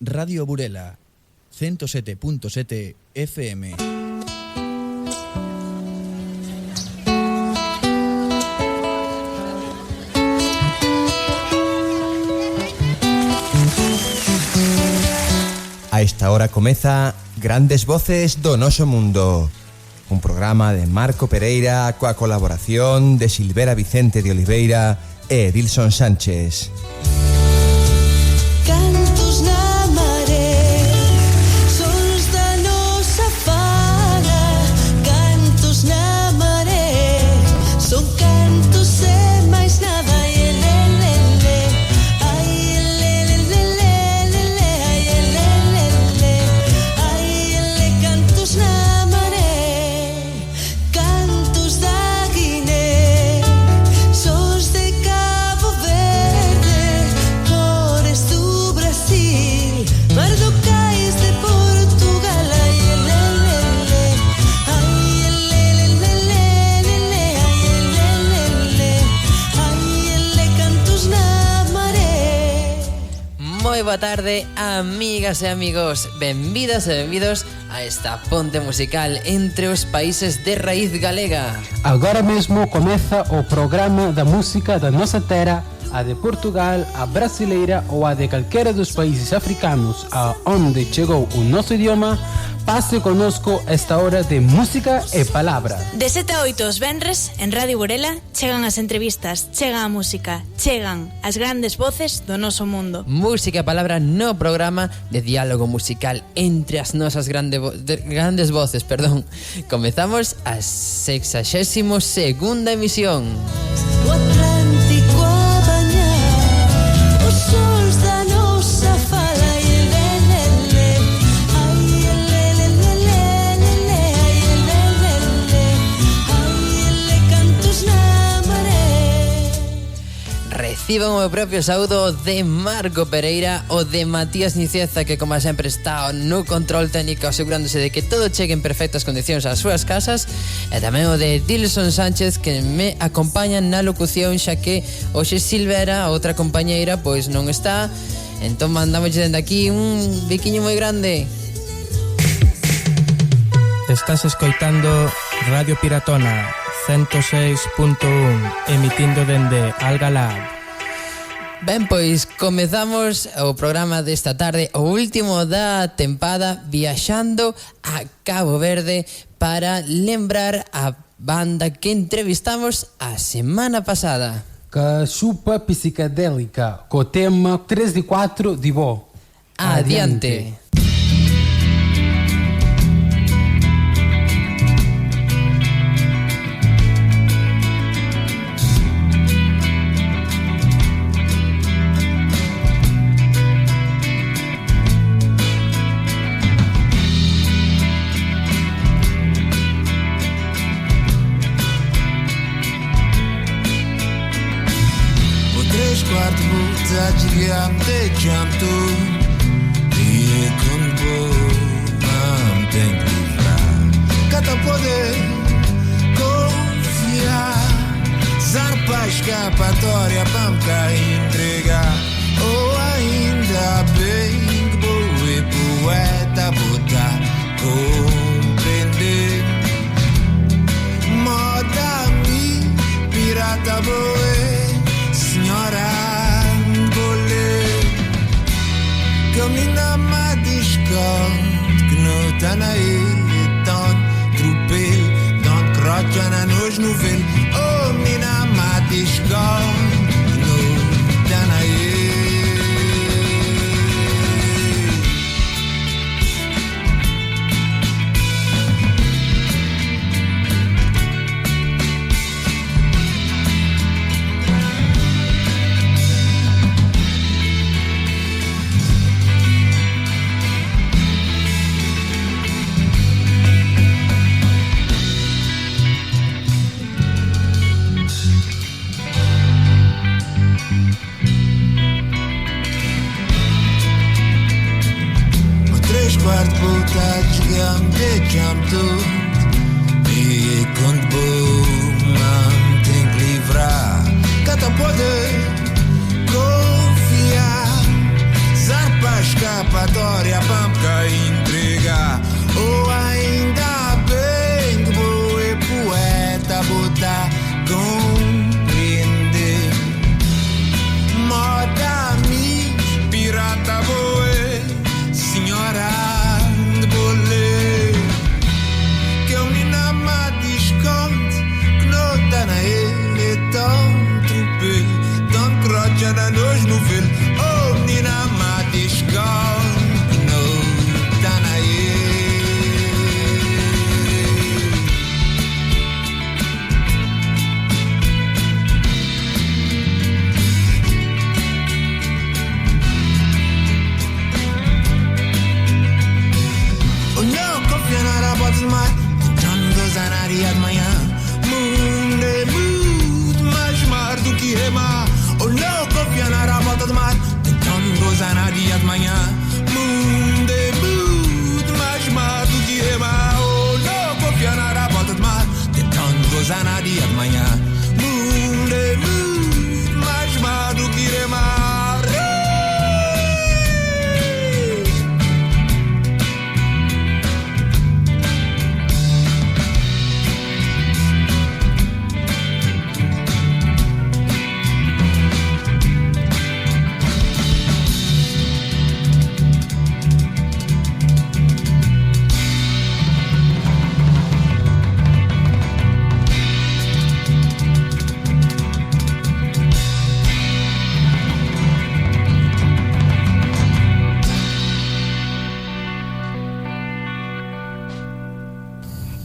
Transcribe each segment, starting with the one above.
Radio Burela, 107.7 FM. A esta hora comeza Grandes Voces do Noso Mundo, un programa de Marco Pereira coa colaboración de Silvera Vicente de Oliveira e Edilson Sánchez. Cantos na maré, sons da nosa fala. Cantos na maré, son cantos e máis nada. Boa tarde, amigas e amigos. Benvidas e benvidos a esta ponte musical entre os países de raíz galega. Agora mesmo comeza o programa da música da nosa terra, a de Portugal, a brasileira ou a de calquera dos países africanos a onde chegou o noso idioma. Pase conosco esta hora de música e palabra. De 7 a 8 os venres, en Radio Burela, chegan as entrevistas, chega a música, chegan as grandes voces do noso mundo. Música e palabra no programa de diálogo musical entre as nosas grandes voces. Comezamos a 62ª emisión. O Atlántico a bañar, os sols da nosa fala. Reciban o meu propio saúdo de Marco Pereira, o de Matías Niceza, que como sempre está no control técnico asegurándose de que todo chegue en perfectas condicións ás súas casas, e tamén o de Edilson Sánchez, que me acompaña na locución, xa que hoxe Silvera, a outra compañeira, pois non está. Entón mandamos dende aquí un biquiño moi grande. Estás escoitando Radio Piratona 106.1, emitindo dende Algalá. Ben, pois comezamos o programa desta tarde, o último da tempada, viaxando a Cabo Verde para lembrar a banda que entrevistamos a semana pasada. Cachupa psicadélica, co tema 3 de 4 de Bo. Adiante. Gigante canto e com bom tem que livrar. Cata poder confiar, zarpa escapatória para me cair entregar. Ou ainda bem que boa e poeta botar compreender. Moda-me, pirata boa, senhora. Camina ma discorde que não tá na ilha tão tropel, tão crocha na nos novel. Oh, mina ma discorde que não tá na ilha. E quando bom tem que livrar, cata poder confiar, zarpa uma escapatória para me entregar. Oh, ainda bem que vou é poeta, botar compreender. Moda me pirata boé, senhora de bolê. Que eu me nama desconto, que não tá na ele é tão tropel, tão crocha da noite no velho. Oh, menina má desconto, que não tá na ele. Oh, não confia na rabota de mar, tentando zanaria de manhã. Mundo é muito mais mar do que é mar. Oh, não confia na rabota de mar, tentando gozar na dia de manhã. Mundo é muito mais mar do que é mar. Oh, não confia na rabota de mar, tentando gozar na dia de manhã. Mundo é muito mais mar do que é mar.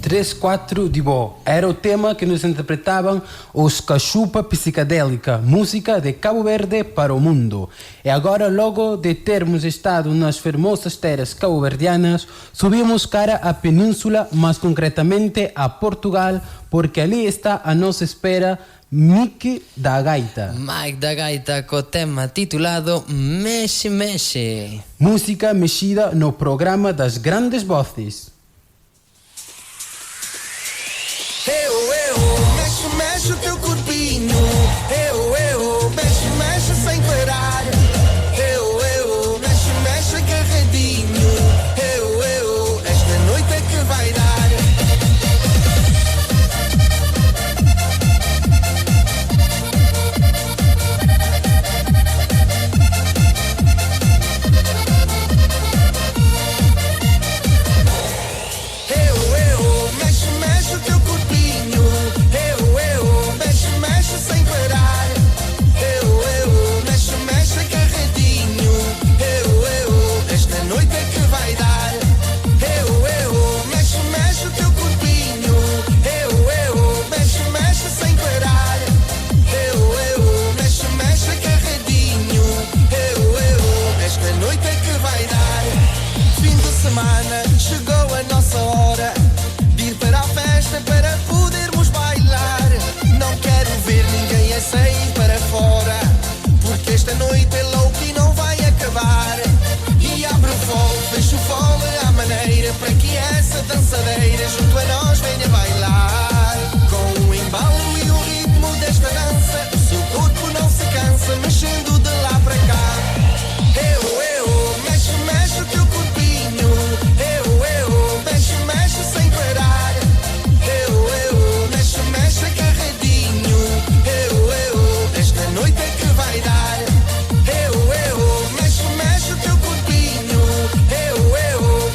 Três, quatro de Bo era o tema que nos interpretavam os Cachupa Psicadélica, música de Cabo Verde para o mundo. E agora, logo de termos estado nas famosas terras cabo-verdianas, subimos cara à península, mais concretamente a Portugal, porque ali está a nossa espera Mike da Gaita. Mike da Gaita co tema titulado Mexe Mexe. Música mexida no programa das grandes voces. Mexe, mexe o teu corpinho. Mexe, mexe sem parar. Mexe, mexe agarradinho. Esta noite é que vai dar. Mexe, mexe o teu corpinho. Mexe, mexe sem parar. Mexe, mexe agarradinho. Esta noite é que vai dar. Mexe, mexe o teu corpinho. Mexe, mexe sem parar. Mexe, mexe agarradinho. Esta noite é que vai dar. Fim de semana, chegou a nossa hora de ir para a festa para podermos bailar. Não quero ver ninguém a sair para fora, porque esta noite é louca e não vai acabar. E abre o fole, fecha o fole à maneira para que essa dançadeira junto a nós venha bailar. Com o embalo e o ritmo desta dança, o seu corpo não se cansa, mexendo de lá para cá. Mexe, mexe o teu corpinho. Mexe, mexe sem parar. Mexe, mexe agarradinho. Esta noite é que vai dar. Mexe, mexe o teu corpinho.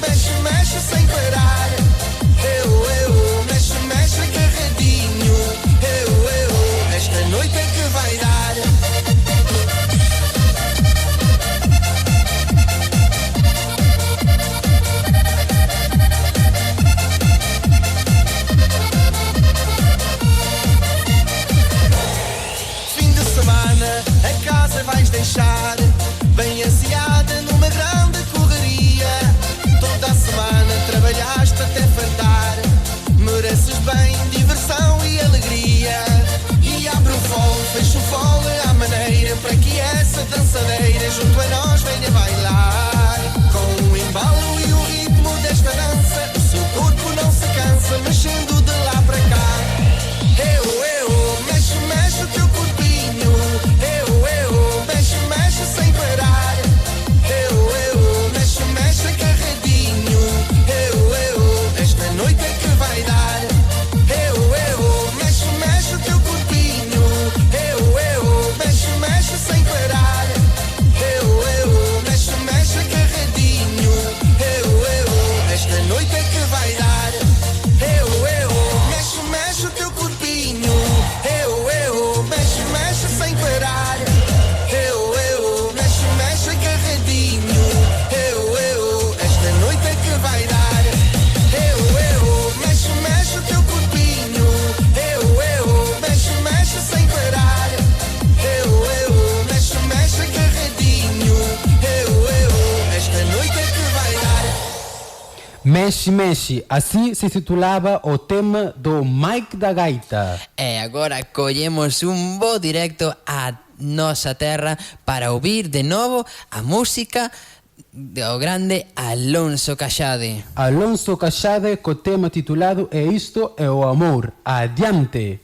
Mexe, mexe sem parar. Mexe, mexe, assim se titulaba o tema do Mike da Gaita. E agora collemos un voo directo a nosa terra para ouvir de novo a música do grande Alonso Caxade. Alonso Caxade co tema titulado E isto é o amor. Adiante!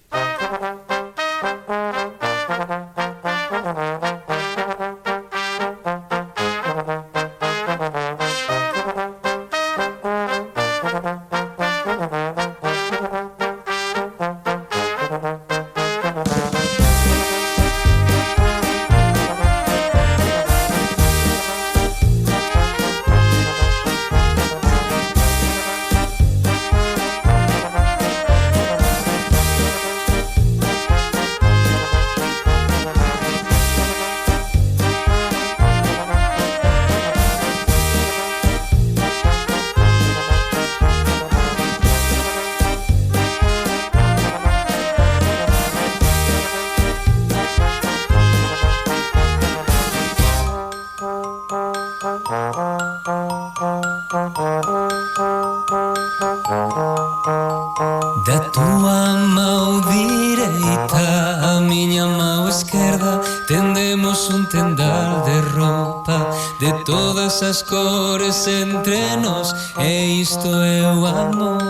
Da tua mão direita à minha mão esquerda tendemos um tendal de roupa de todas as cores entre nós, e isto é o amor.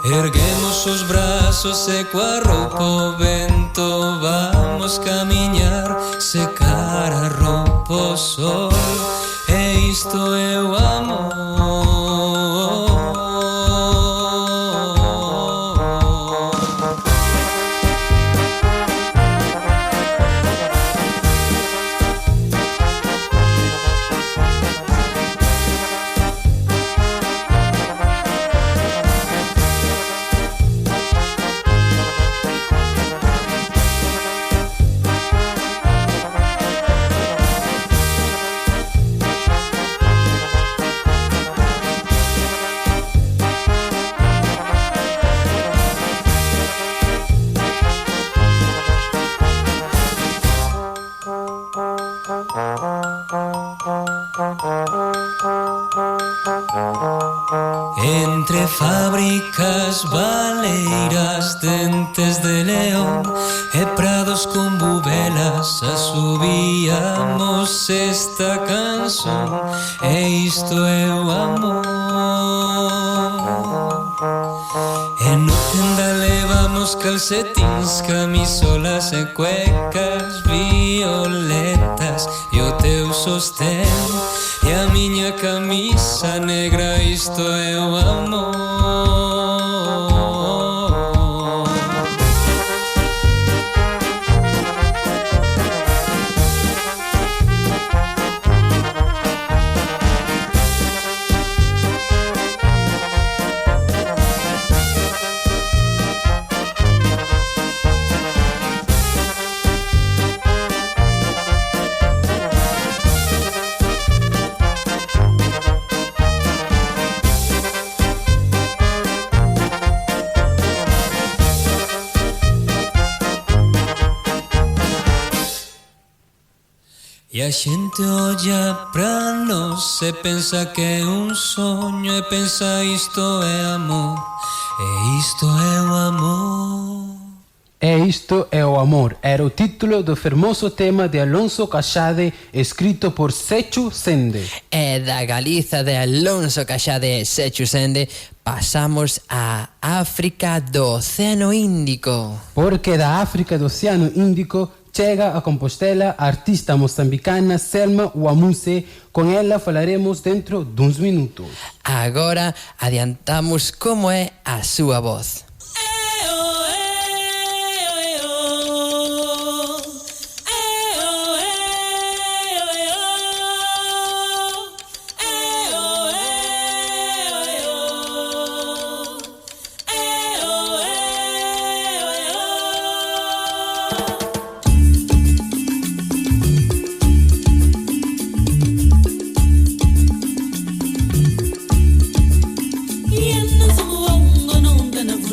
Erguemos os braços e coa roupa o vento vamos caminhar, secar a roupa o sol, e isto é o amor. Entre fábricas, baleiras, dentes de león e prados con bubelas asubíamos esta canción, e isto é o amor. E no tenda levamos calcetins, camisolas e cuecas violetas e o teu sostén e a minha camisa negra, isto é o amor. E a xente olla pra nós e pensa que é un soño, e pensa isto é amor, e isto é o amor. E isto é o amor. Era o título do fermoso tema de Alonso Caxade, escrito por Sechu Sende. E da Galiza de Alonso Caxade e Sechu Sende pasamos a África do Océano Índico. Porque da África do Oceano Índico chega a Compostela a artista moçambicana Selma Wamuse. Con ela falaremos dentro duns minutos. Agora adiantamos como é a súa voz.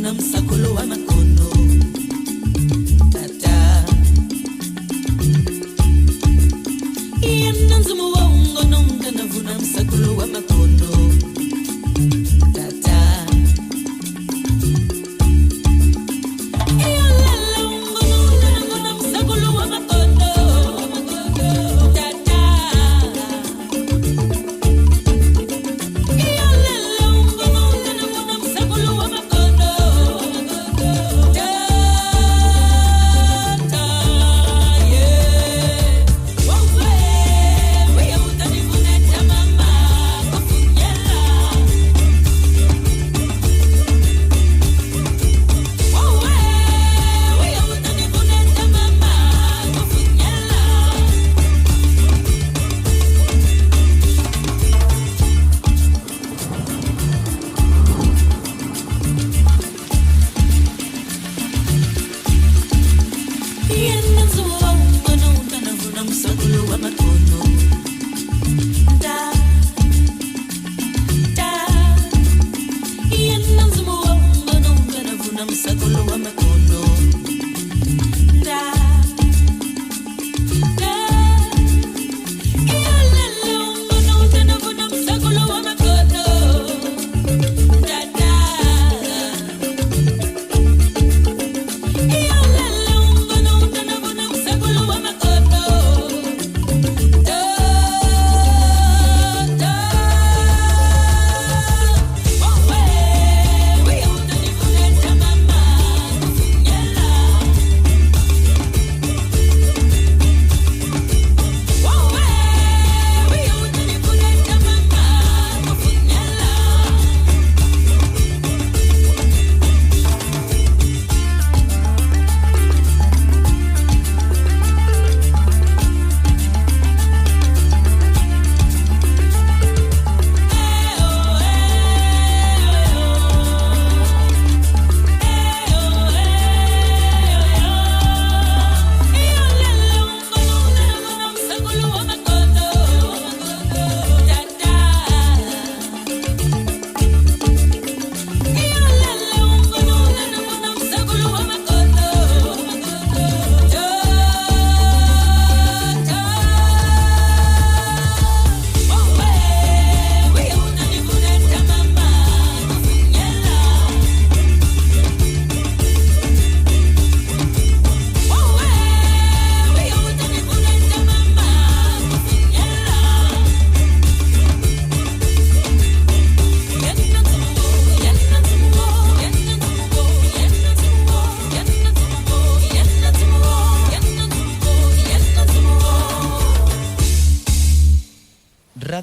Yena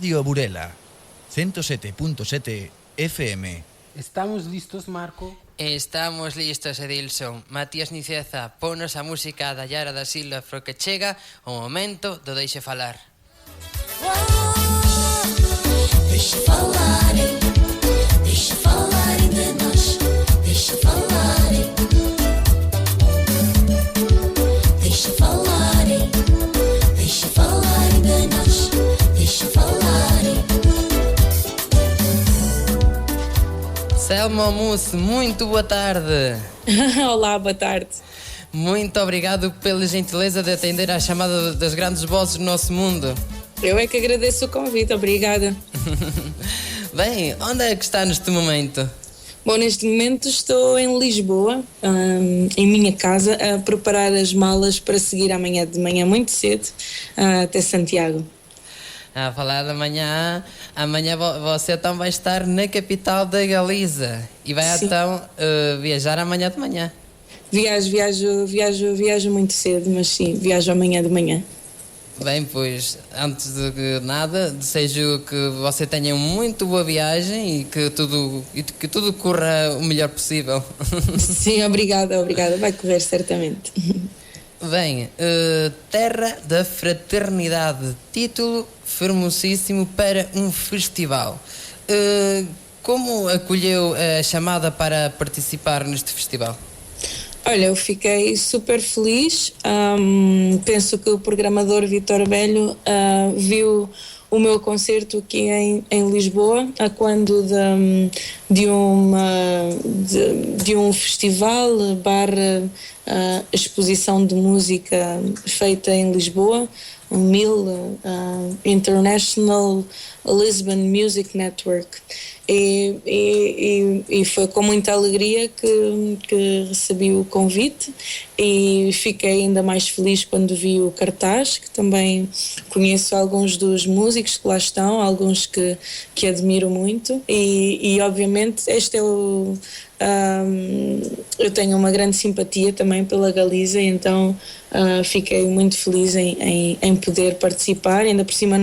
Radio Burela, 107.7 FM. Estamos listos, Marco? Estamos listos, Edilson. Matías Niceza, ponos a música da Yara da Silva porque chega o momento do Deixe Falar. Deixa falarem de nós, deixa falarem de nós, deixa falarem. Selma Mousse, muito boa tarde. Olá, boa tarde. Muito obrigado pela gentileza de atender à chamada das grandes vozes do nosso mundo. Eu é que agradeço o convite, obrigada. Bem, onde é que está neste momento? Bom, neste momento estou em Lisboa, em minha casa, a preparar as malas para seguir amanhã de manhã muito cedo até Santiago. A falar da manhã, amanhã você então vai estar na capital da Galiza e vai Sim. então viajar amanhã de manhã. Viajo muito cedo, mas sim, viajo amanhã de manhã. Bem, pois, antes de nada, desejo que você tenha muito boa viagem e que tudo corra o melhor possível. Sim, obrigada, vai correr certamente. Bem, Terra da Fraternidade, título famosíssimo para um festival. Como acolheu a chamada para participar neste festival? Olha, eu fiquei super feliz. Penso que o programador Vitor Velho viu o meu concerto aqui em Lisboa a quando de um festival barra exposição de música feita em Lisboa. MIL, International Lisbon Music Network. E foi com muita alegria que recebi o convite e fiquei ainda mais feliz quando vi o cartaz, que também conheço alguns dos músicos que lá estão, alguns que admiro muito e obviamente este é o... eu tenho uma grande simpatia também pela Galiza, então fiquei muito feliz em poder participar, ainda por cima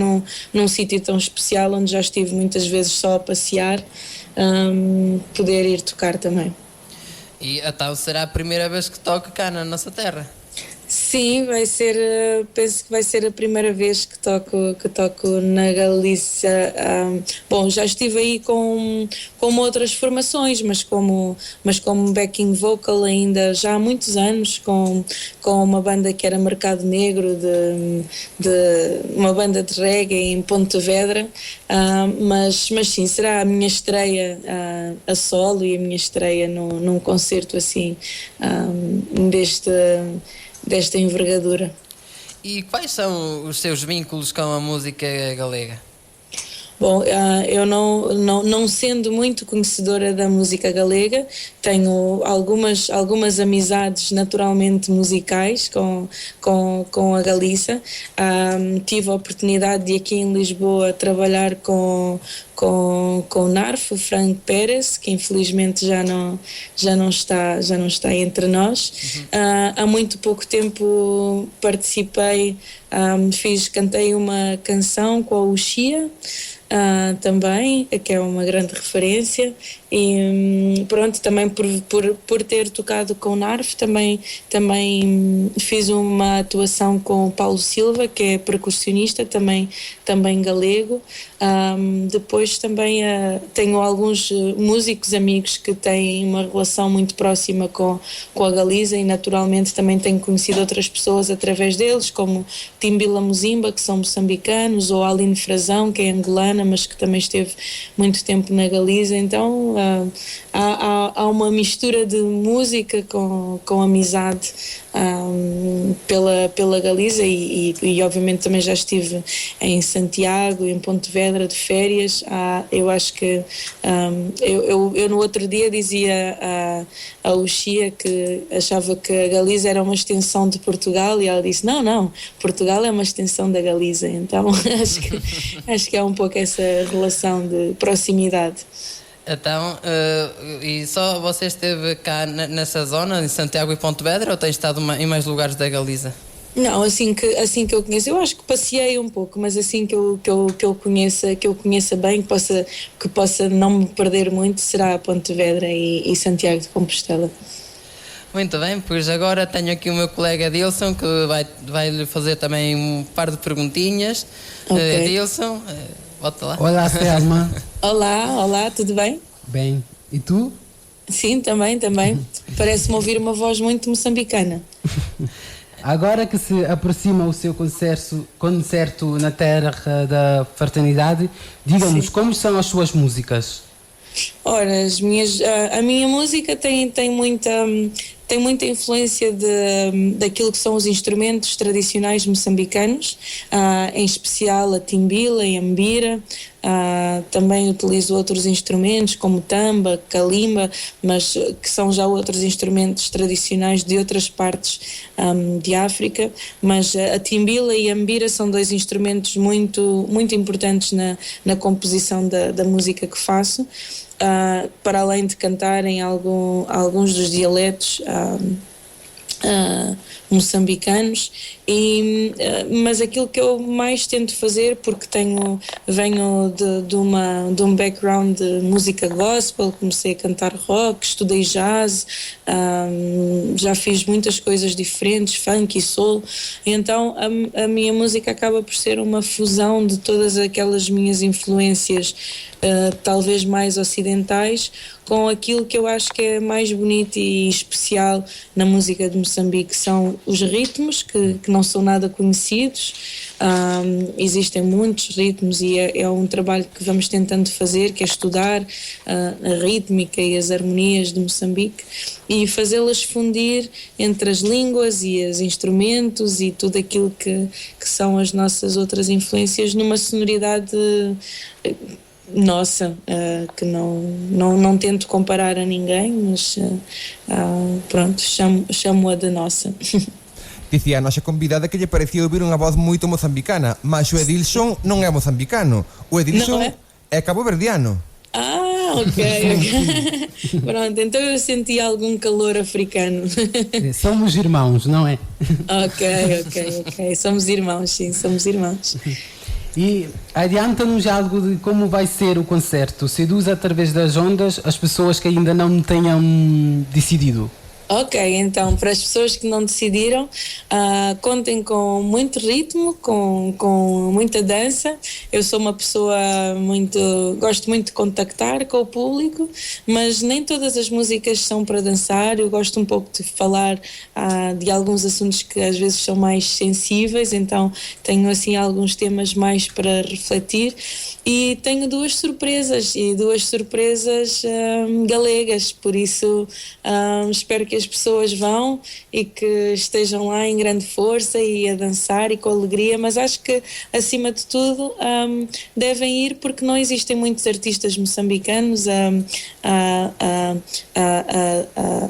num sítio tão especial onde já estive muitas vezes só a passear, poder ir tocar também. E então será a primeira vez que toca cá na nossa terra? Sim, vai ser, penso que vai ser a primeira vez que toco na Galiza. Bom, já estive aí com outras formações, mas como backing vocal ainda já há muitos anos, com uma banda que era Mercado Negro, de uma banda de reggae em Pontevedra, mas sim, será a minha estreia a solo e a minha estreia num concerto assim, desta envergadura. E quais são os seus vínculos com a música galega? Bom, eu não sendo muito conhecedora da música galega, tenho algumas amizades naturalmente musicais com a Galiza. Tive a oportunidade de aqui em Lisboa trabalhar com o NARF, o Frank Pérez, que infelizmente já não está entre nós. Há muito pouco tempo participei, cantei uma canção com a Uxia, também, que é uma grande referência, e pronto, também por ter tocado com o NARF, também fiz uma atuação com o Paulo Silva, que é percussionista, também galego. Depois também tenho alguns músicos amigos que têm uma relação muito próxima com a Galiza, e naturalmente também tenho conhecido outras pessoas através deles, como Timbila Muzimba, que são moçambicanos, ou Aline Frazão, que é angolana, mas que também esteve muito tempo na Galiza. Então há uma mistura de música com amizade pela Galiza, e obviamente também já estive em Santiago, em Pontevedra de férias. Eu acho que eu no outro dia dizia a Uxia que achava que a Galiza era uma extensão de Portugal, e ela disse não, Portugal é uma extensão da Galiza. Então acho que é um pouco essa relação de proximidade. Então, e só você esteve cá nessa zona, em Santiago e Pontevedra, ou tem estado em mais lugares da Galiza? Não, assim que eu conheço, eu acho que passei um pouco, mas assim que eu conheça bem, que possa não me perder muito, será Pontevedra e Santiago de Compostela. Muito bem, pois agora tenho aqui o meu colega Dilson, que vai lhe fazer também um par de perguntinhas. Okay. Dilson, volta lá. Olá, Selma. Olá, tudo bem? Bem, e tu? Sim, também. Parece-me ouvir uma voz muito moçambicana. Agora que se aproxima o seu concerto na Terra da Fraternidade, diga-nos, como são as suas músicas? Ora, a minha música tem muita influência daquilo que são os instrumentos tradicionais moçambicanos, em especial a timbila e a mbira. Também utilizo outros instrumentos como tamba, kalimba, mas que são já outros instrumentos tradicionais de outras partes de África. Mas a timbila e a mbira são dois instrumentos muito, muito importantes na composição da música que faço. Para além de cantar em alguns dos dialetos moçambicanos, mas aquilo que eu mais tento fazer, porque venho de um background de música gospel, comecei a cantar rock, estudei jazz, já fiz muitas coisas diferentes, funk e soul, então a minha música acaba por ser uma fusão de todas aquelas minhas influências, talvez mais ocidentais, com aquilo que eu acho que é mais bonito e especial na música de Moçambique. São os ritmos que não são nada conhecidos, Existem muitos ritmos e é um trabalho que vamos tentando fazer, que é estudar a rítmica e as harmonias de Moçambique e fazê-las fundir entre as línguas e os instrumentos e tudo aquilo que são as nossas outras influências numa sonoridade nossa, que não tento comparar a ninguém, mas pronto, chamo-a de nossa. Dicía a nosa convidada que lle parecía ouvir unha voz moito mozambicana, mas o Edilson non é mozambicano, o Edilson é caboverdiano. Ok. Pronto, então eu senti algum calor africano. Somos irmãos, não é? Ok. Somos irmãos, sim, somos irmãos. E adianta-nos algo de como vai ser o concerto. Seduz através das ondas as pessoas que ainda não tenham decidido. Ok, então para as pessoas que não decidiram, contem com muito ritmo, com muita dança. Eu sou uma pessoa gosto muito de contactar com o público, mas nem todas as músicas são para dançar. Eu gosto um pouco de falar de alguns assuntos que às vezes são mais sensíveis, então tenho assim alguns temas mais para refletir. E tenho duas surpresas galegas, por isso espero que as pessoas vão e que estejam lá em grande força e a dançar e com alegria, mas acho que acima de tudo devem ir porque não existem muitos artistas moçambicanos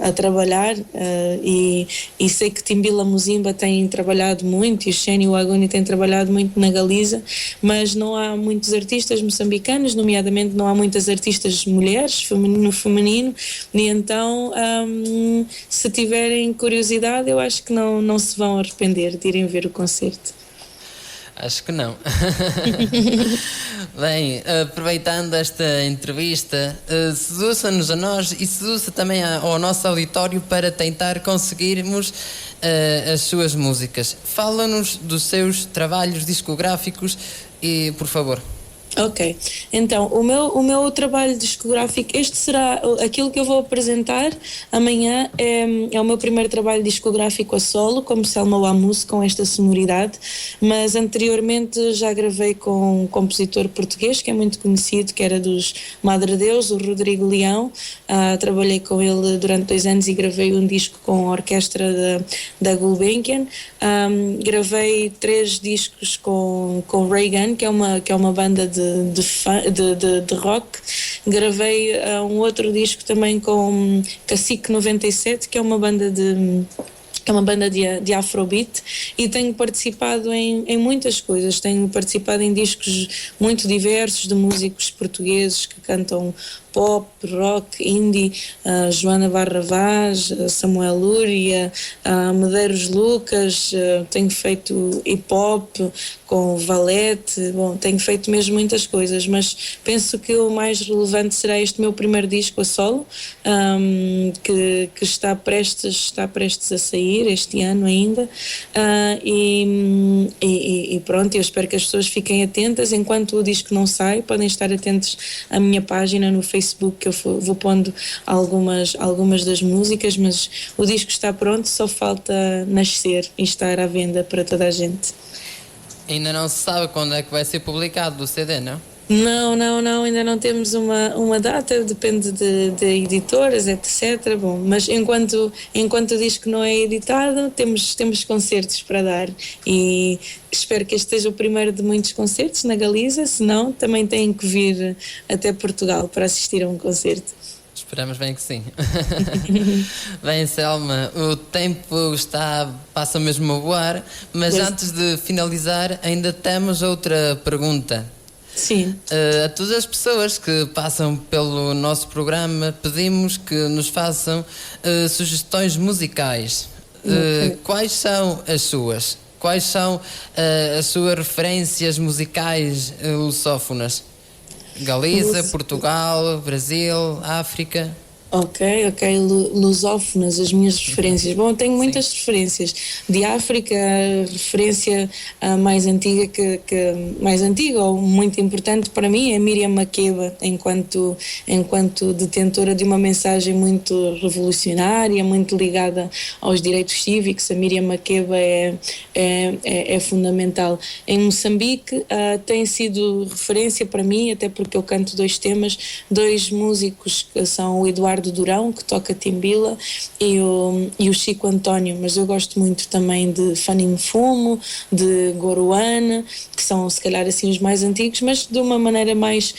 a trabalhar e sei que Timbila Muzimba tem trabalhado muito e o Xeni Waguni tem trabalhado muito na Galiza, mas não há muitos artistas moçambicanos, nomeadamente não há muitas artistas mulheres, feminino, e então se tiverem curiosidade eu acho que não se vão arrepender de irem ver o concerto. Acho que não. Bem, aproveitando esta entrevista, seduza-nos a nós e seduza também ao nosso auditório para tentar conseguirmos as suas músicas. Fala-nos dos seus trabalhos discográficos e, por favor. Ok, então o meu trabalho discográfico, este será aquilo que eu vou apresentar amanhã, é o meu primeiro trabalho discográfico a solo, como Selma Wamus, com esta sonoridade, mas anteriormente já gravei com um compositor português que é muito conhecido, que era dos Madre Deus, o Rodrigo Leão. Trabalhei com ele durante 2 anos e gravei um disco com a orquestra da Gulbenkian. Gravei 3 discos com Reagan, que é uma banda de rock. Gravei um outro disco também com Cacique 97, que é uma banda de Afrobeat, e tenho participado em muitas coisas. Tenho participado em discos muito diversos de músicos portugueses que cantam pop, rock, indie, Joana Barravaz, Samuel Lúria, Medeiros Lucas. Tenho feito hip hop com Valete. Bom, tenho feito mesmo muitas coisas, mas penso que o mais relevante será este meu primeiro disco a solo, que está prestes a sair este ano ainda, e pronto, eu espero que as pessoas fiquem atentas. Enquanto o disco não sai, podem estar atentos à minha página no Facebook, que eu vou pondo algumas das músicas, mas o disco está pronto, só falta nascer e estar à venda para toda a gente. Ainda não se sabe quando é que vai ser publicado o CD, não? Não, ainda não temos uma data, depende de editoras, etc. Bom, mas enquanto o disco não é editado, temos concertos para dar, e espero que este seja o primeiro de muitos concertos na Galiza. Se não, também têm que vir até Portugal para assistir a um concerto. Esperamos bem que sim. Bem, Selma, o tempo passa mesmo a voar, mas antes de finalizar ainda temos outra pergunta. Sim. A todas as pessoas que passam pelo nosso programa pedimos que nos façam sugestões musicais. Quais são as suas? Quais são as suas referências musicais lusófonas? Galiza, Portugal, Brasil, África? Ok, lusófonas, as minhas referências. Bom, eu tenho muitas referências. De África, a referência mais antiga mais antiga ou muito importante para mim é Miriam Makeba, enquanto detentora de uma mensagem muito revolucionária, muito ligada aos direitos cívicos. A Miriam Makeba é fundamental. Em Moçambique tem sido referência para mim, até porque eu canto 2 temas, 2 músicos que são o Eduardo Durão, que toca timbila, e o Chico António, mas eu gosto muito também de Fanim Fumo, de Goruane, que são se calhar assim os mais antigos, mas de uma maneira mais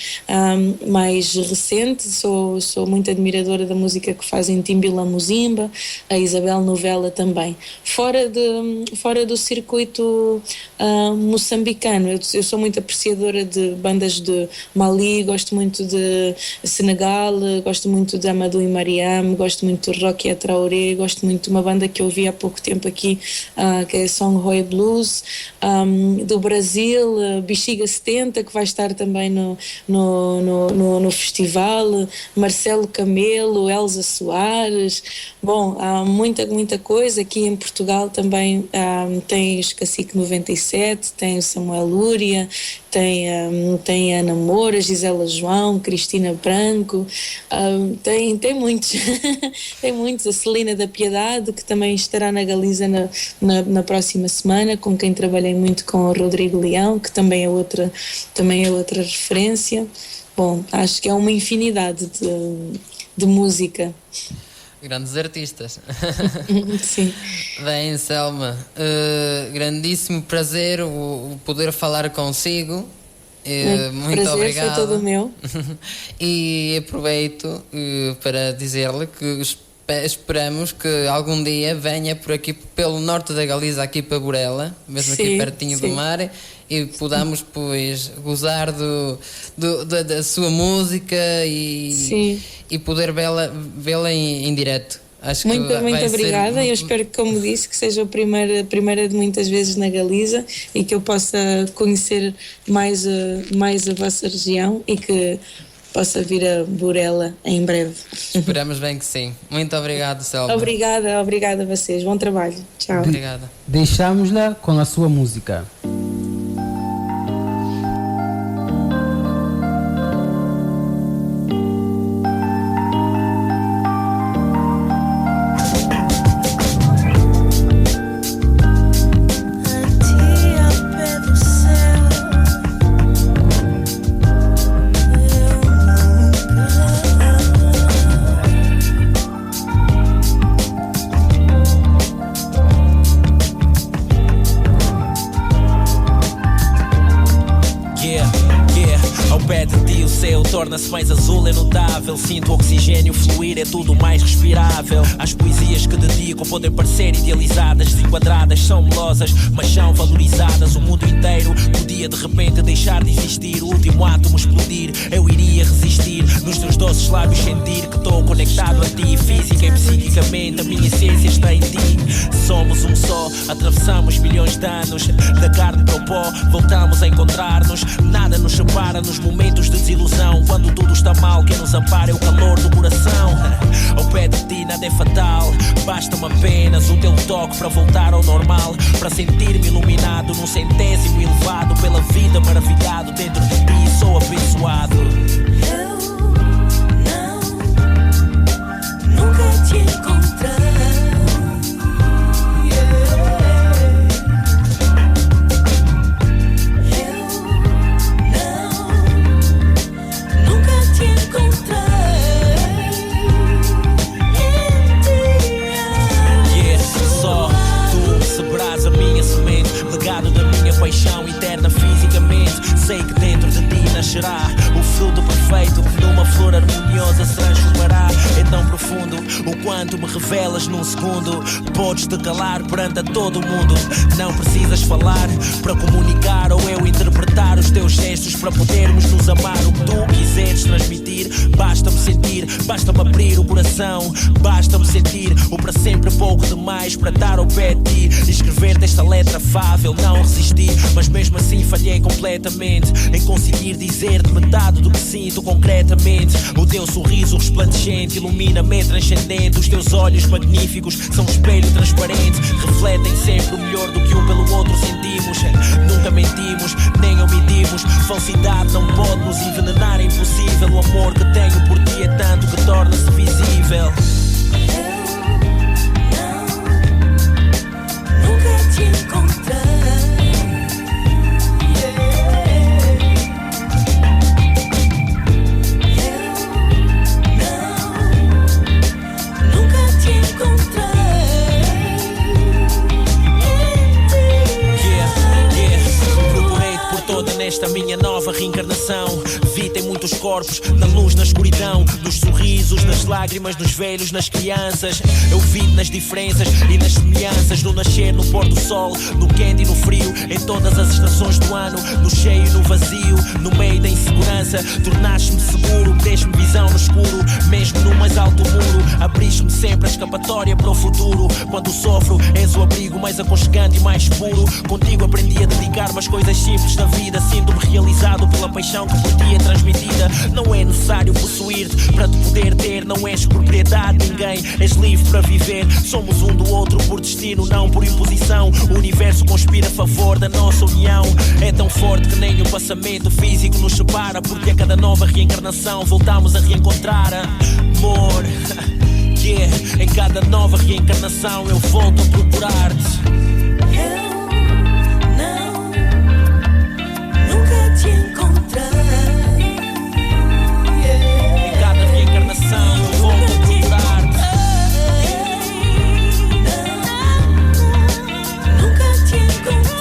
recente. Sou muito admiradora da música que fazem Timbila Muzimba, a Isabel Novella também. Fora do circuito moçambicano, eu sou muito apreciadora de bandas de Mali, gosto muito de Senegal, gosto muito de Amadou e Mariam, gosto muito de Rocky Traoré, gosto muito de uma banda que eu ouvi há pouco tempo aqui, que é Song Roy Blues, do Brasil, Bexiga 70, que vai estar também no festival, Marcelo Camelo, Elza Soares. Bom, há muita coisa. Aqui em Portugal também tem os Cacique 97, tem o Samuel Lúria, tem a Ana Moura, Gisela João, Cristina Branco, tem muitos tem muitos, a Celina da Piedade, que também estará na Galiza na próxima semana, com quem trabalhei muito, com o Rodrigo Leão, que também é outra referência. Bom, acho que é uma infinidade de música. Grandes artistas. Sim. Bem, Selma, grandíssimo prazer o poder falar consigo. Muito prazer, obrigado. Foi todo meu. E aproveito para dizer-lhe que esperamos que algum dia venha por aqui pelo norte da Galiza, aqui para Burela, mesmo aqui pertinho do mar, e podamos pois gozar da sua música e poder vê-la em direto. Acho muito obrigada. Eu espero que, como disse, que seja a primeira de muitas vezes na Galiza e que eu possa conhecer mais a vossa região e que possa vir a Burela em breve. Esperamos bem que sim. Muito obrigado, Selma. Obrigada a vocês. Bom trabalho. Tchau. Obrigada. Deixamos-la com a sua música. Torna-se mais azul, é notável. Sinto o oxigênio fluir, é tudo mais respirável. As poesias que dedico podem parecer idealizadas, desenquadradas, são melosas, mas são valorizadas. O mundo inteiro podia de repente deixar de existir, o último átomo explodir, eu iria resistir. Nos teus doces lábios sentir que estou conectado a ti, física e psiquicamente a minha essência está em ti. Somos um só, atravessamos milhões de anos, da carne para o pó voltamos a encontrar-nos. Nada nos separa nos momentos de desilusão. Quando tudo está mal, quem nos ampara é o calor do coração. Ao pé de ti nada é fatal, basta-me apenas o teu toque para voltar ao normal, para sentir-me iluminado num centésimo elevado pela vida, maravilhado dentro de ti, sou abençoado. Eu nunca te encontrei. Legado da minha paixão eterna fisicamente. Sei que dentro de ti nascerá o fruto perfeito que numa flor harmoniosa se transformará. É tão profundo o quanto me revelas num segundo. Podes te calar perante a todo o mundo. Não precisas falar para comunicar ou eu interpretar os teus gestos para podermos nos amar. O que tu quiseres transmitir, basta-me sentir mentir. Basta-me abrir o coração, basta-me sentir o para sempre pouco demais para estar ao pé de ti. Escrever desta letra afável não resisti, mas mesmo assim falhei completamente em conseguir dizer-te metade do que sinto concretamente. O teu sorriso resplandecente ilumina-me transcendente. Os teus olhos magníficos são um espelho transparente, refletem sempre o melhor do que um pelo outro sentimos. Nunca mentimos, nem omitimos. Falsidade não pode nos envenenar, é impossível. O amor que tenho por ti é tanto que torna-se visível. Nunca te encontrei. Nesta minha nova reencarnação, vi tem muitos corpos, na luz, na escuridão, nos sorrisos, nas lágrimas, nos velhos, nas crianças. Eu vi nas diferenças e nas semelhanças, no nascer, no pôr do sol, no quente e no frio, em todas as estações do ano, no cheio e no vazio, no meio da insegurança. Tornaste-me seguro, deste-me visão no escuro, mesmo no mais alto muro. Abriste-me sempre a escapatória para o futuro. Quando sofro, és o abrigo mais aconchegante e mais puro. Contigo aprendi a dedicar-me às coisas simples da vida. Sinto-me realizado pela paixão que por ti é transmitida. Não é necessário possuir-te para te poder ter. Não és propriedade de ninguém, és livre para viver. Somos um do outro por destino, não por imposição. O universo conspira a favor da nossa união. É tão forte que nem o passamento físico nos separa, porque a cada nova reencarnação voltamos a reencontrar amor. Yeah. Em cada nova reencarnação eu volto a procurar-te. Te encontrei. Em cada reencarnação eu volto a procurar-te. Nunca te encontrei.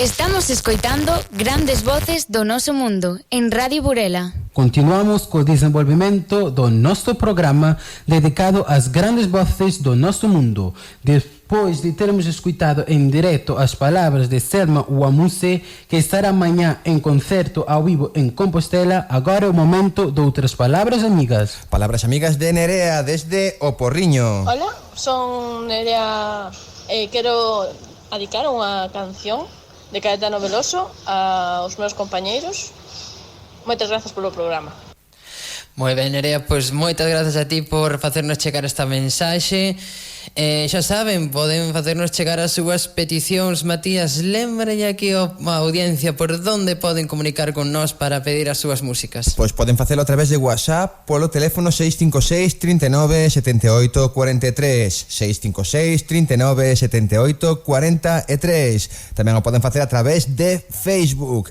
Estamos escoitando Grandes Voces do Noso Mundo en Radio Burela. Continuamos co desenvolvimento do nosso programa dedicado às grandes voces do nosso mundo. Depois de termos escutado em direto as palavras de Selma Uamuse, que estará amanhã em concerto ao vivo em Compostela, agora é o momento de outras palavras amigas. Palavras amigas de Nerea desde O Porriño. Hola, son Nerea. Quero dedicar unha canción de Caetano Veloso aos meus compañeiros. Moitas grazas polo programa. Moi ben, Nerea, pois moitas grazas a ti por facernos chegar esta mensaxe. Xa saben, poden facernos chegar as súas peticións. Matías, lembralle aquí a audiencia por onde poden comunicar con nós para pedir as súas músicas. Pois poden facelo a través de WhatsApp polo teléfono 656 39 78 43 656 39 78 43. Tamén o poden facer a través de Facebook,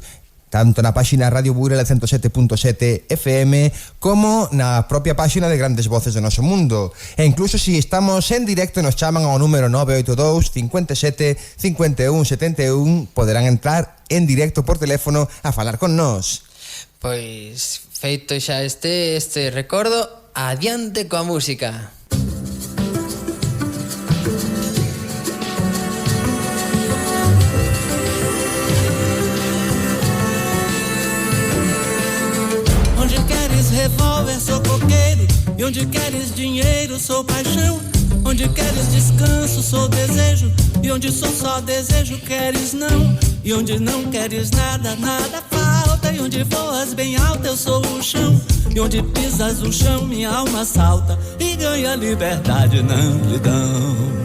tanto na páxina Radio Burela 107.7 FM como na propia páxina de Grandes Voces do Noso Mundo. E incluso se estamos en directo nos chaman ao número 982 57 51 71, poderán entrar en directo por teléfono a falar con nós. Pois feito xa este recordo, adiante coa música. Revólver, sou coqueiro. E onde queres dinheiro, sou paixão. Onde queres descanso, sou desejo. E onde sou só desejo, queres não. E onde não queres nada, nada falta. E onde voas bem alto, eu sou o chão. E onde pisas o chão, minha alma salta. E ganha liberdade, não lhe dão.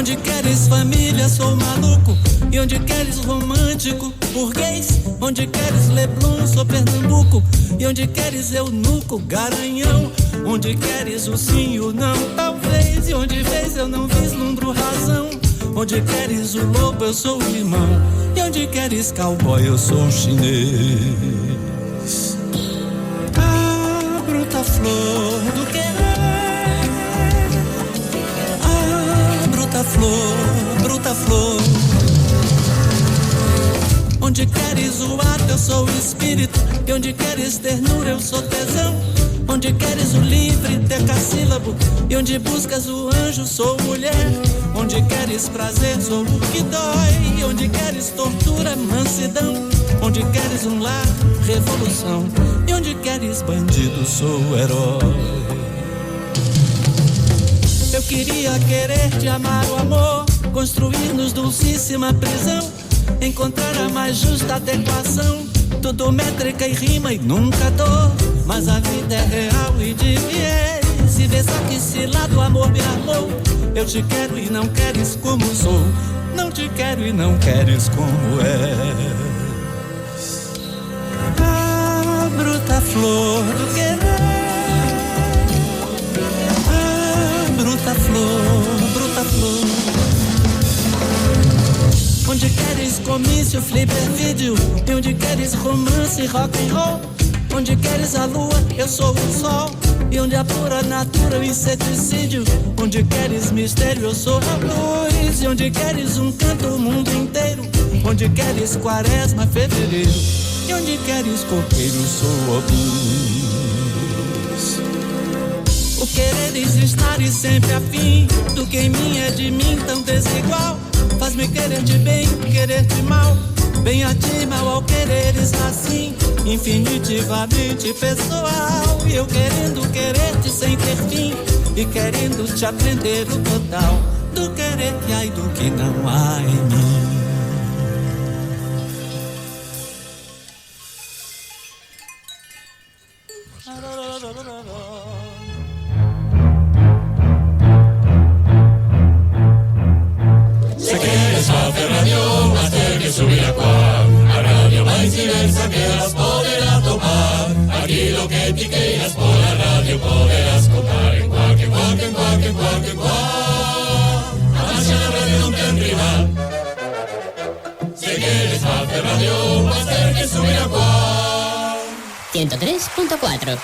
Onde queres família, sou maluco. E onde queres romântico, burguês. Onde queres Leblon, sou Pernambuco. E onde queres eunuco, garanhão. Onde queres o sim e o não, talvez. E onde vês eu não vislumbro razão. Onde queres o lobo, eu sou o limão. E onde queres cowboy, eu sou o chinês. Ah, bruta flor do querer. Ah, bruta flor. Onde queres o ato, eu sou o espírito. E onde queres ternura, eu sou tesão. Onde queres o livre, decassílabo. E onde buscas o anjo, sou mulher. Onde queres prazer, sou o que dói. E onde queres tortura, mansidão. Onde queres um lar, revolução. E onde queres bandido, sou o herói. Eu queria querer te amar o amor, construir-nos dulcíssima prisão, encontrar a mais justa adequação, tudo métrica e rima e nunca dor. Mas a vida é real e de viés, e vê só que esse lado o amor me armou. Eu te quero e não queres como sou, não te quero e não queres como és. Ah, bruta flor do querer. Ah, bruta flor. Onde queres comício, flipper vídeo. E onde queres romance, rock and roll. Onde queres a lua, eu sou o sol. E onde a pura natura, o inseticídio. Onde queres mistério, eu sou a luz. E onde queres um canto, o mundo inteiro. Onde queres quaresma, fevereiro. E onde queres coqueiro, sou a luz. O quereres estar e sempre afim do que em mim é de mim tão desigual. Faz-me querer-te bem, querer-te mal. Bem a ti, mal ao quereres assim, infinitivamente pessoal. E eu querendo querer-te sem ter fim, e querendo te aprender o total do querer que há e do que não há em mim. Se quieres hacer radio, vas a tener que subir a Quack, a radio más diversa que las poderás topar. Aquí lo que te quieras por la radio poderás contar. En Quack, en Quack, en Quack, en Quack, en Quack. A marcha la radio no ten rival. Si quieres hacer radio, vas a tener que subir a Quack. 103.4.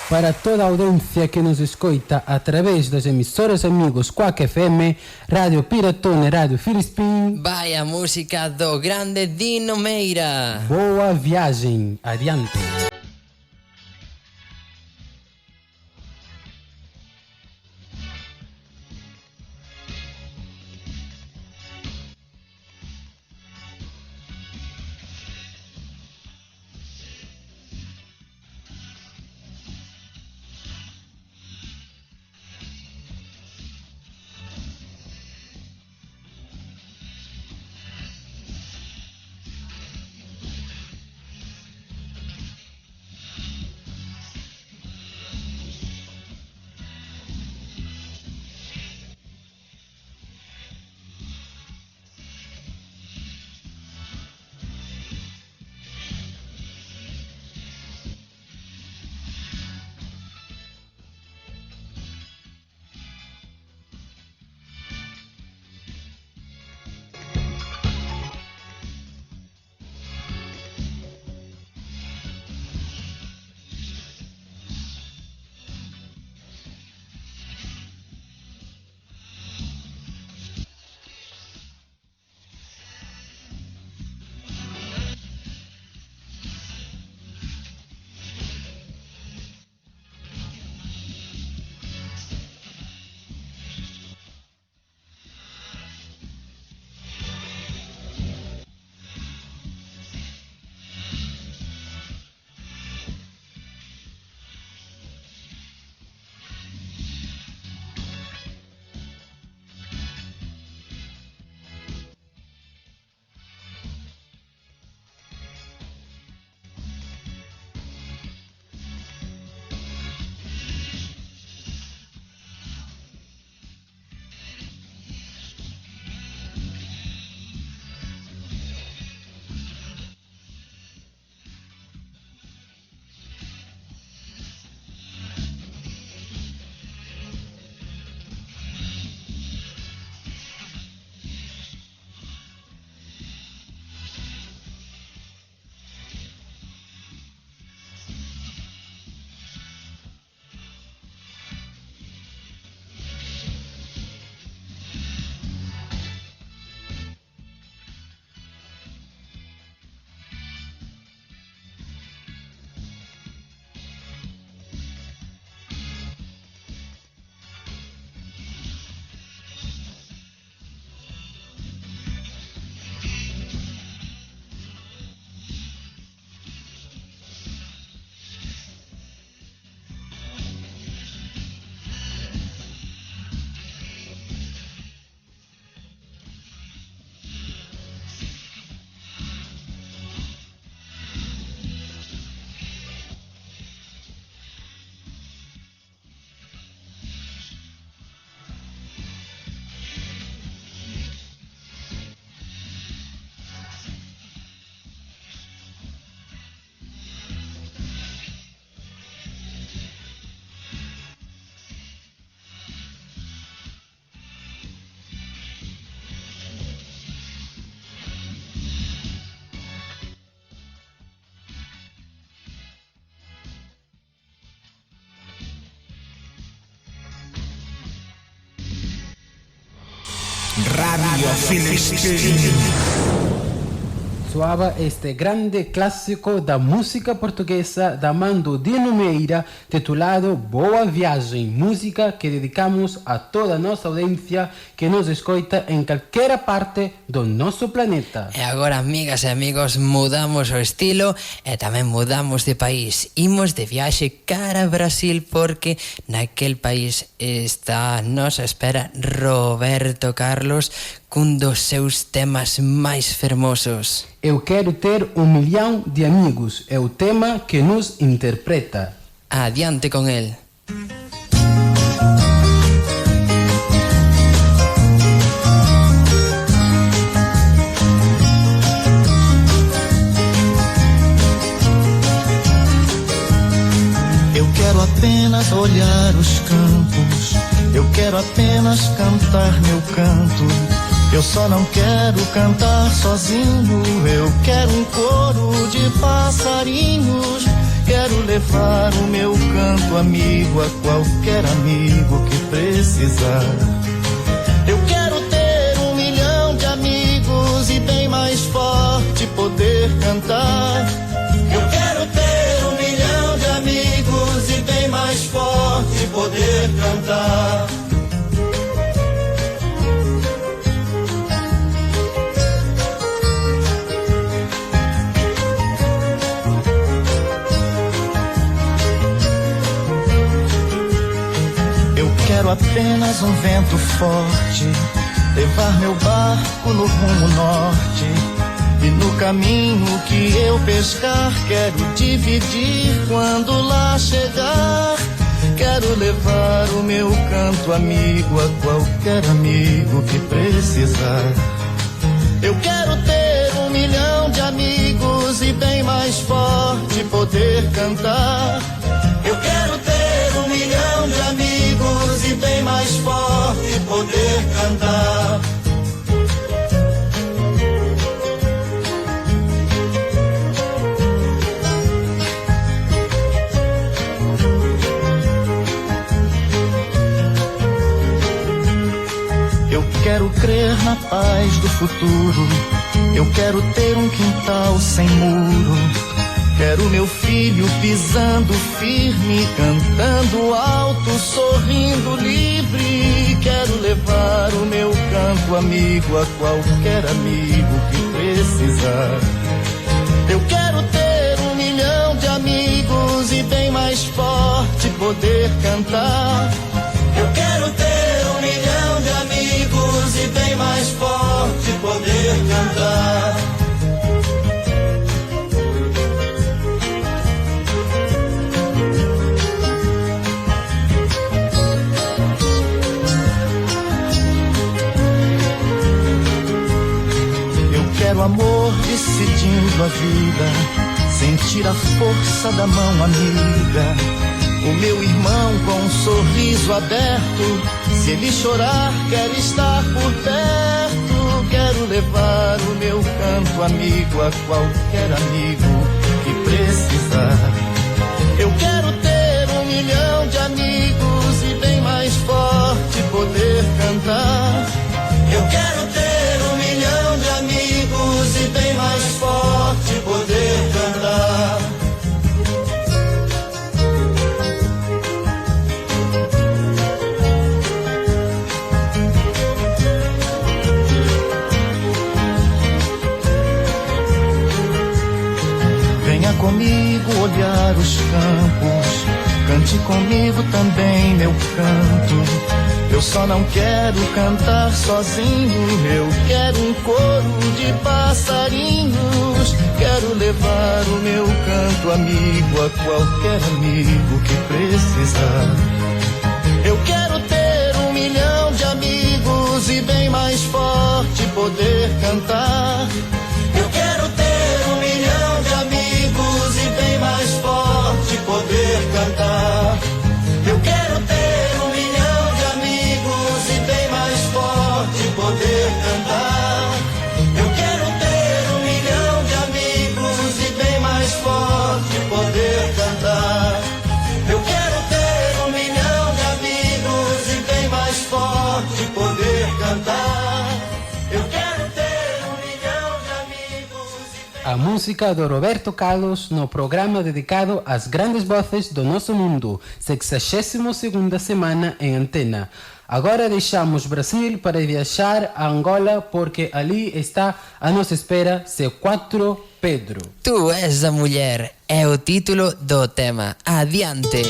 Para toda a audiência que nos escuta através das emissoras amigos Quack FM, Rádio Piratona e Rádio Filispim. Vai a música do grande Dino Meira. Boa viagem, adiante. Radio Filistín. Soava este grande clássico da música portuguesa da Mando Dino Meira, titulado Boa Viagem, música que dedicamos a toda a nossa audiência que nos escoita em qualquer parte do nosso planeta. E agora, amigas e amigos, mudamos o estilo e tamén mudamos de país. Imos de viaxe cara a Brasil porque naquel país está a nosa espera Roberto Carlos cun dos seus temas máis fermosos. Eu quero ter 1 milhão de amigos, é o tema que nos interpreta. Adiante con el. Eu quero apenas olhar os campos, eu quero apenas cantar meu canto. Eu só não quero cantar sozinho, eu quero um coro de passarinhos. Quero levar o meu canto amigo a qualquer amigo que precisar. Eu quero ter 1 milhão de amigos e bem mais forte poder cantar. Eu quero ter 1 milhão de amigos e bem mais forte poder cantar. Quero apenas um vento forte, levar meu barco no rumo norte. E no caminho que eu pescar, quero dividir quando lá chegar. Quero levar o meu canto amigo a qualquer amigo que precisar. Eu quero ter 1 milhão de amigos e bem mais forte poder cantar. Eu quero ter 1 milhão de amigos e bem mais forte poder cantar. Eu quero crer na paz do futuro. Eu quero ter um quintal sem muro. Quero meu filho pisando firme, cantando alto, sorrindo livre. Quero levar o meu canto amigo a qualquer amigo que precisar. Eu quero ter 1 milhão de amigos e bem mais forte poder cantar. Eu quero ter 1 milhão de amigos e bem mais forte poder cantar. Quero amor decidindo a vida, sentir a força da mão amiga. O meu irmão com um sorriso aberto, se ele chorar, quero estar por perto. Quero levar o meu canto amigo a qualquer amigo que precisar. Eu quero ter 1 milhão de amigos e bem mais forte poder cantar. Eu quero ter 1 milhão de amigos e bem mais forte poder cantar. Venha comigo olhar os campos, cante comigo também meu canto. Eu só não quero cantar sozinho, eu quero um coro de passarinhos. Quero levar o meu canto amigo a qualquer amigo que precisar. Eu quero ter 1 milhão de amigos e bem mais forte poder cantar. Eu quero ter 1 milhão de amigos e bem mais forte poder cantar. Eu quero ter 1 milhão de amigos e bem mais forte poder cantar. Eu quero ter 1 milhão de amigos e bem mais forte poder cantar. Eu quero ter 1 milhão de amigos e bem mais forte poder cantar. a música do Roberto Carlos no programa dedicado às grandes vozes do nosso mundo, 62ª semana em antena. Agora deixamos Brasil para viajar a Angola, porque ali está à nossa espera C4 Pedro. Tu és a mulher, é o título do tema. Adiante!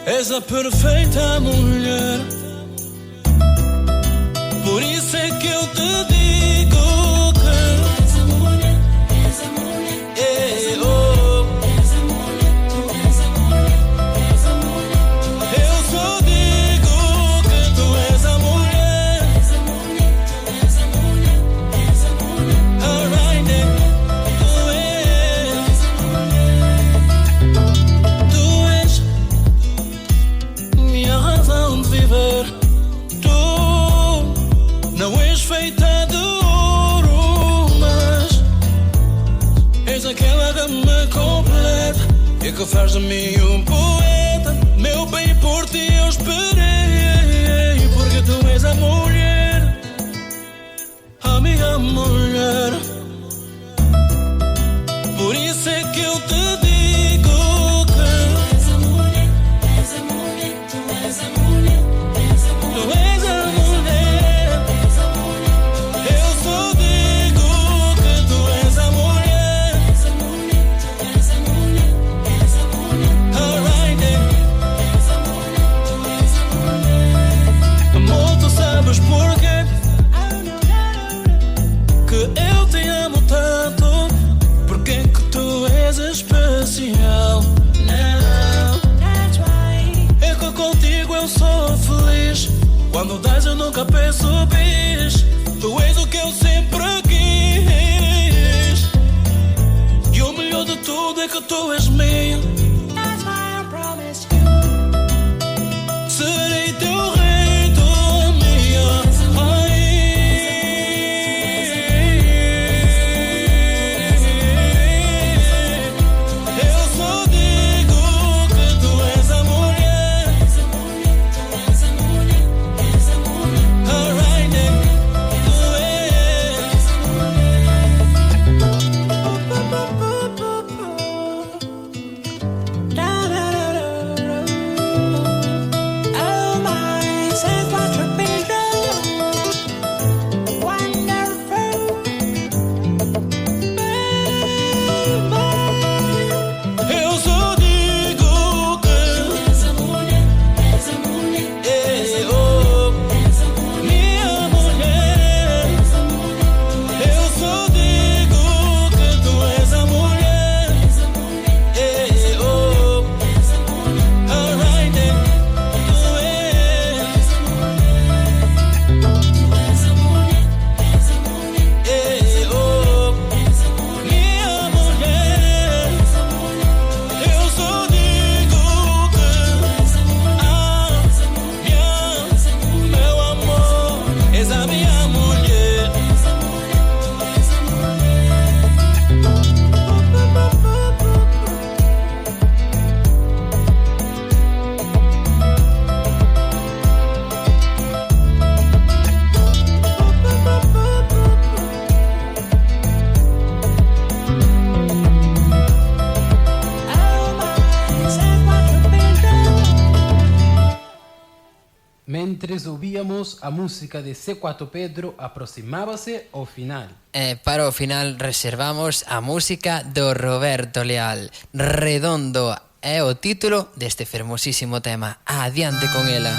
És a perfeita mulher. Por isso é que eu te digo que és a mulher, és a mulher, és a mulher, és a mulher, és a mulher. Eu só digo que tu és a mulher, és a mulher, és a mulher, és a mulher. Alright, tu és a mulher, tu és minha razão de viver. Tu não és feita de ouro, mas és aquela que me completa e que faz de mim um poeta. Meu bem, por ti eu esperei, porque tu és a mulher, a minha mulher. Por isso é que eu te digo que és a mulher, és a mulher, tu és a mulher, és a mulher, tu és a mulher, és a mulher. Eu só digo que tu és a mulher, és a mulher, tu és a mulher, és a mulher. Alright, és a mulher, tu és a mulher. Amor, tu sabes porquê que eu te amo tanto. Porque que tu és especial. Não, é que contigo eu sou feliz. Quando dás eu nunca penso bis. Tu és o que eu sempre quis. E o melhor de tudo é que tu és minha. Serei teu rei, tu minha. Eu só digo que tu és a mulher, és a mulher, tu és a mulher, és a mulher. Alright, tu és a mulher. Mentres ouvíamos a música de C4 Pedro, aproximábase ao final. Para o final reservamos a música do Roberto Leal. Redondo é o título deste fermosísimo tema. Adiante con ela.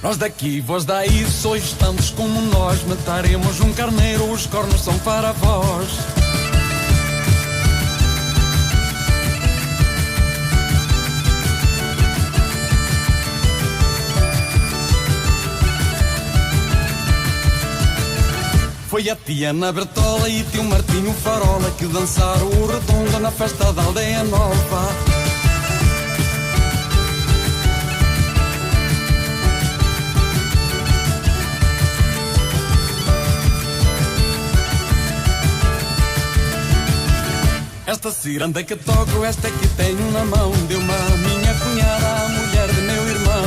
Nós daqui, vós daí, sois tantos como nós. Mataremos um carneiro, os cornos são para vós. Foi a tia Ana Bertola e tio Martinho Farola que dançaram o redondo na festa da Aldeia Nova. Esta ciranda que toco, esta que tenho na mão, deu-me a minha cunhada, a mulher de meu irmão.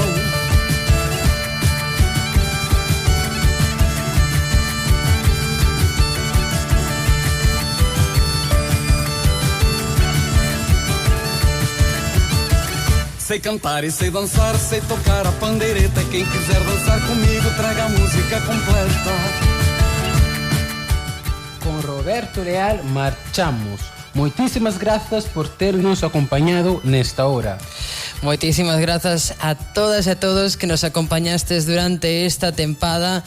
Sei cantar e sei dançar, sei tocar a pandeireta. Quem quiser dançar comigo, traga a música completa. Com Roberto Leal marchamos. Moitísimas grazas por ternos acompañado nesta hora. Moitísimas grazas a todas e a todos que nos acompañastes durante esta tempada,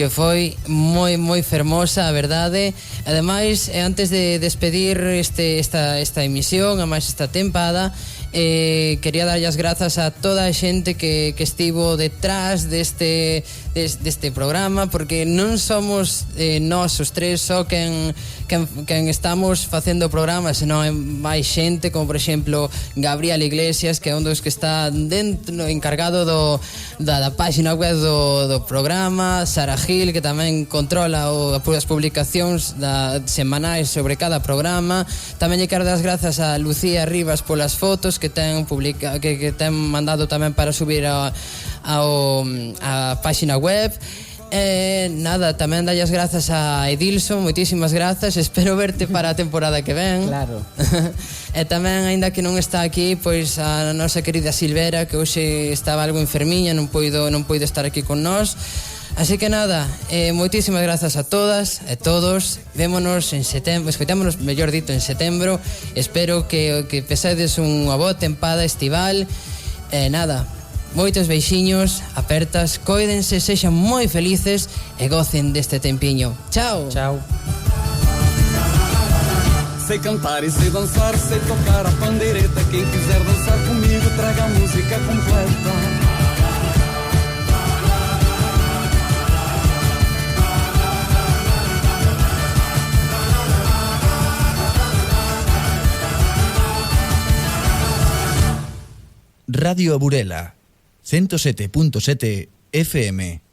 que foi moi fermosa, a verdade. Ademais, antes de despedir esta emisión, a máis esta tempada, quería darlle as grazas a toda a xente que estivo detrás deste programa, porque non somos nós os tres só quen estamos facendo o programa, senón é máis xente, como por exemplo Gabriel Iglesias, que é un dos que está dentro, encargado da página web do programa, Sara Gil, que tamén controla as publicacións semanais sobre cada programa. Tamén lle quero dar as grazas a Lucía Rivas polas fotos que ten mandado tamén para subir a página web. Nada, tamén dalle as grazas a Edilson, moitísimas grazas, espero verte para a temporada que ven. Claro. E tamén, aínda que non está aquí, pois a nosa querida Silvera, que hoxe estaba algo enfermiña, non puido estar aquí con nós. Así que nada, moitísimas grazas a todas e todos. Vémonos en setembro, escoitámonos, mellor dito, en setembro. Espero que pesedes unha boa tempada estival. Nada, moitos beixiños, apertas, coídense, sexan moi felices e gocen deste tempiño. Chao. Chao. Sei cantar e sei dançar, sei tocar a pandeireta. Quem quiser dançar comigo, traga a música completa. Radio Burela, 107.7 FM.